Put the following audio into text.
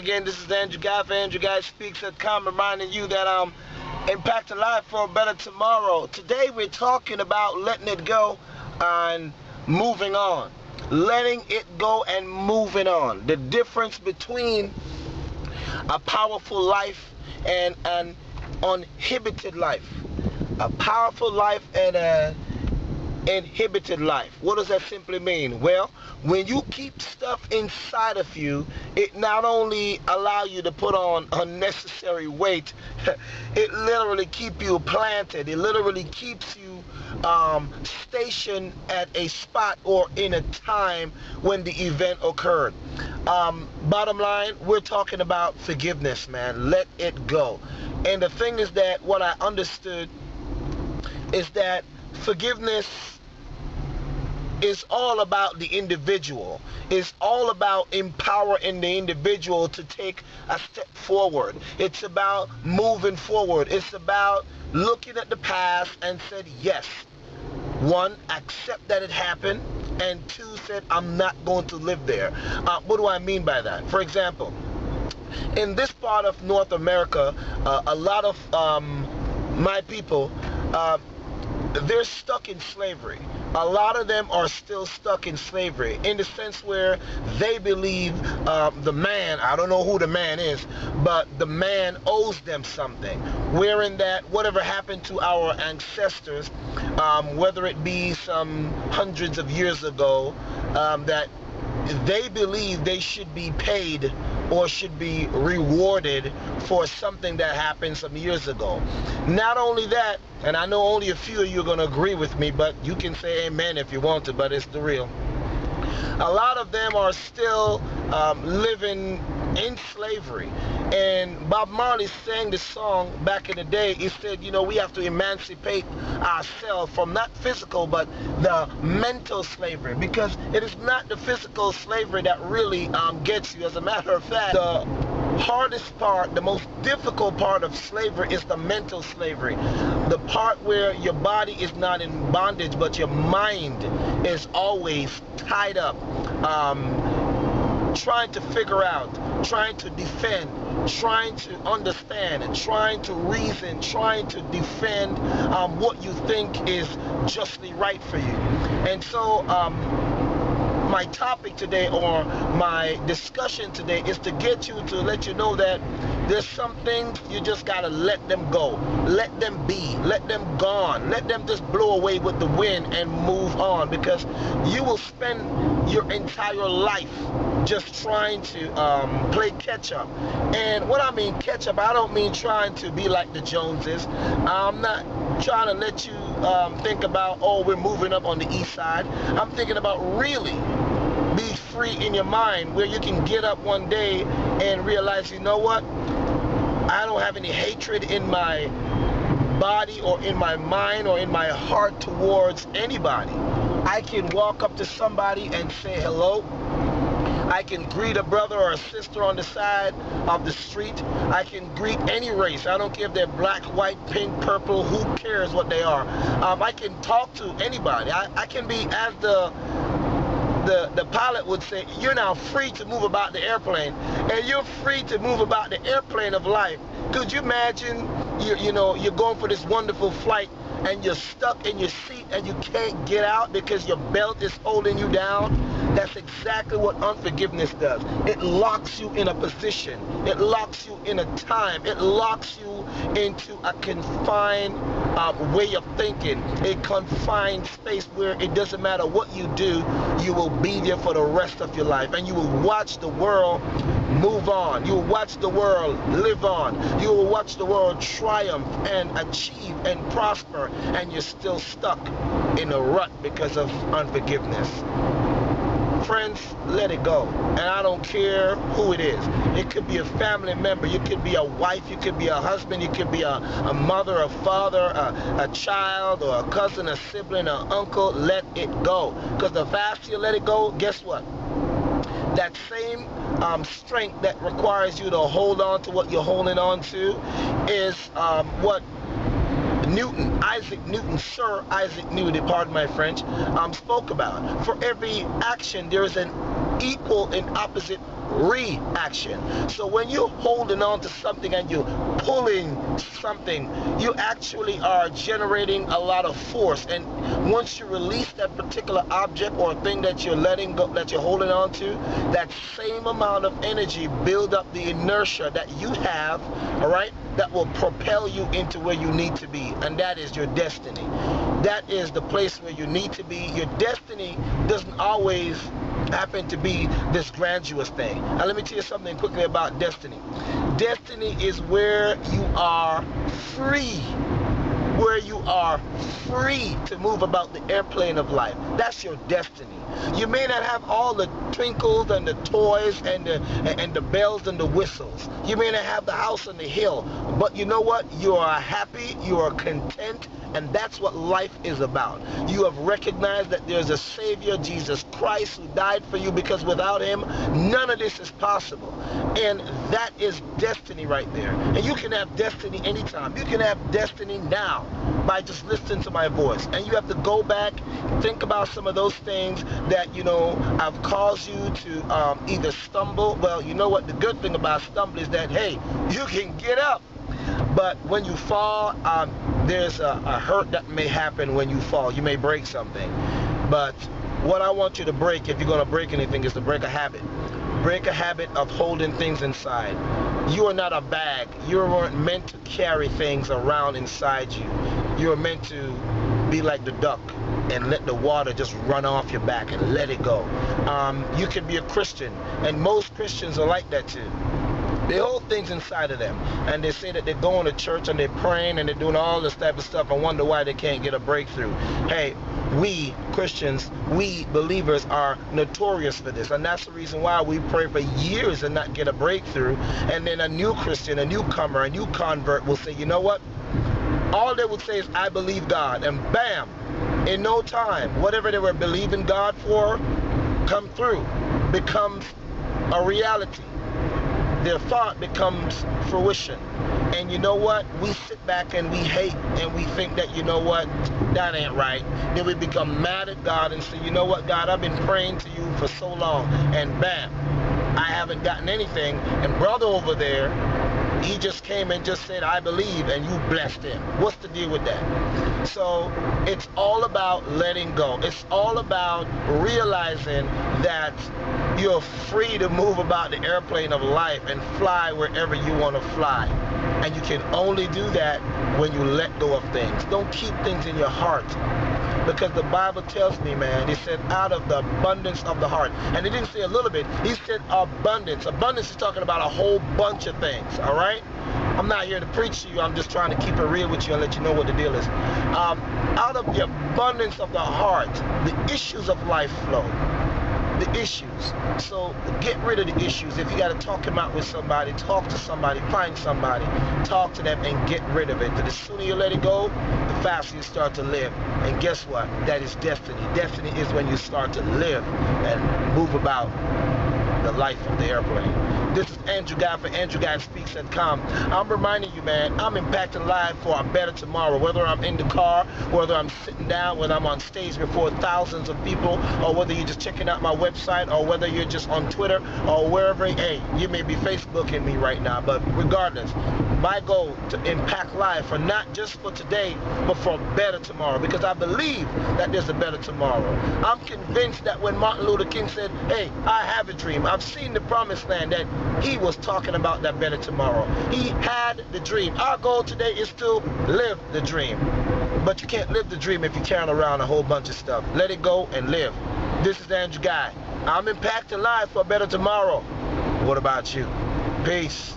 again. This is Andrew Guy for Andrew Guy Speaks at Com, reminding you that impact a life for a better tomorrow. Today we're talking about letting it go and moving on. Letting it go and moving on. The difference between a powerful life and an uninhibited life. A powerful life and an inhibited life. What does that simply mean? Well, when you keep stuff inside of you, it not only allows you to put on unnecessary weight, it literally keeps you planted. It literally keeps you stationed at a spot or in a time when the event occurred. Bottom line, we're talking about forgiveness, man. Let it go. And the thing is that what I understood is that forgiveness is all about the individual. It's all about empowering the individual to take a step forward. It's about moving forward. It's about looking at the past and said, yes, one, accept that it happened, and two, said, I'm not going to live there. What do I mean by that? For example, in this part of North America, a lot of my people, they're stuck in slavery. A lot of them are still stuck in slavery in the sense where they believe the man, I don't know who the man is, but the man owes them something. Wherein that whatever happened to our ancestors, whether it be some hundreds of years ago, that they believe they should be paid or should be rewarded for something that happened some years ago. Not only that, and I know only a few of you are going to agree with me, but you can say amen if you want to, but it's the real. A lot of them are still living in slavery. And Bob Marley sang this song back in the day. He said, you know, we have to emancipate ourselves from not physical but the mental slavery, because it is not the physical slavery that really gets you. As a matter of fact, the hardest part, the most difficult part of slavery is the mental slavery. The part where your body is not in bondage but your mind is always tied up, trying to figure out, trying to defend, trying to understand, and trying to reason, trying to defend what you think is justly right for you. And so my topic today, or my discussion today, is to get you to let you know that there's some things you just gotta let them go, let them be, let them gone, let them just blow away with the wind and move on, because you will spend your entire life just trying to play catch up. And what I mean catch up, I don't mean trying to be like the Joneses. I'm not trying to let you think about, oh, we're moving up on the east side. I'm thinking about really be free in your mind, where you can get up one day and realize, you know what, I don't have any hatred in my body or in my mind or in my heart towards anybody. I can walk up to somebody and say hello. I can greet a brother or a sister on the side of the street. I can greet any race. I don't care if they're black, white, pink, purple, who cares what they are. I can talk to anybody. I can be, as the pilot would say, you're now free to move about the airplane, and you're free to move about the airplane of life. Could you imagine, you know, you're going for this wonderful flight and you're stuck in your seat and you can't get out because your belt is holding you down? That's exactly what unforgiveness does. It locks you in a position. It locks you in a time. It locks you into a confined way of thinking, a confined space where it doesn't matter what you do, you will be there for the rest of your life, and you will watch the world move on. You will watch the world live on. You will watch the world triumph and achieve and prosper, and you're still stuck in a rut because of unforgiveness. Friends, let it go. And I don't care who it is. It could be a family member. You could be a wife. You could be a husband. You could be a mother, a father, a child, or a cousin, a sibling, an uncle. Let it go. Because the faster you let it go, guess what? That same strength that requires you to hold on to what you're holding on to is what Sir Isaac Newton, pardon my French, spoke about. For every action, there is an equal and opposite reaction. So when you're holding on to something and you're pulling something, you actually are generating a lot of force. And once you release that particular object or thing that you're letting go, that you're holding on to, that same amount of energy build up the inertia that you have, all right, that will propel you into where you need to be, and that is your destiny. That is the place where you need to be. Your destiny doesn't always happen to be this grandiose thing. Now let me tell you something quickly about destiny. Destiny is where you are free. Where you are free to move about the airplane of life. That's your destiny. You may not have all the twinkles and the toys and the bells and the whistles. You may not have the house on the hill, but you know what? You are happy, you are content, and that's what life is about. You have recognized that there's a Savior, Jesus Christ, who died for you, because without him, none of this is possible. And that is destiny right there. And you can have destiny anytime. You can have destiny now by just listening to my voice. And you have to go back, think about some of those things that, you know, have caused you to either stumble. Well, you know what? The good thing about stumbling is that, hey, you can get up. But when you fall, there's a hurt that may happen when you fall. You may break something. But what I want you to break, if you're going to break anything, is to break a habit. Break a habit of holding things inside. You are not a bag. You weren't meant to carry things around inside you. You are meant to be like the duck and let the water just run off your back and let it go. You could be a Christian, and most Christians are like that too. They hold things inside of them, and they say that they're going to church and they're praying and they're doing all this type of stuff and wonder why they can't get a breakthrough. Hey, we Christians, we believers are notorious for this, and that's the reason why we pray for years and not get a breakthrough. And then a new Christian, a newcomer, a new convert will say, you know what? All they would say is, I believe God, and bam, in no time, whatever they were believing God for come through, becomes a reality. Their thought becomes fruition. And you know what? We sit back and we hate and we think that, you know what, that ain't right. Then we become mad at God and say, you know what, God, I've been praying to you for so long, and bam, I haven't gotten anything. And brother over there, he just came and just said, I believe, and you blessed him. What's the deal with that? So it's all about letting go. It's all about realizing that you're free to move about the airplane of life and fly wherever you want to fly. And you can only do that when you let go of things. Don't keep things in your heart. Because the Bible tells me, man, it said out of the abundance of the heart. And it didn't say a little bit. He said abundance. Abundance is talking about a whole bunch of things, all right? I'm not here to preach to you. I'm just trying to keep it real with you and let you know what the deal is. Out of the abundance of the heart, the issues of life flow. The issues. So get rid of the issues. If you got to talk them out with somebody, talk to somebody, find somebody, talk to them and get rid of it. But the sooner you let it go, the faster you start to live. And guess what? That is destiny. Destiny is when you start to live and move about the life of the airplane. This is Andrew Guy for AndrewGuySpeaks.com. I'm reminding you, man, I'm impacting life for a better tomorrow. Whether I'm in the car, whether I'm sitting down, whether I'm on stage before thousands of people, or whether you're just checking out my website, or whether you're just on Twitter, or wherever. Hey, you may be Facebooking me right now, but regardless, my goal to impact life for not just for today, but for a better tomorrow, because I believe that there's a better tomorrow. I'm convinced that when Martin Luther King said, hey, I have a dream, I've seen the promised land, that he was talking about that better tomorrow. He had the dream. Our goal today is to live the dream. But you can't live the dream if you're carrying around a whole bunch of stuff. Let it go and live. This is Andrew Guy. I'm impacting lives for a better tomorrow. What about you? Peace.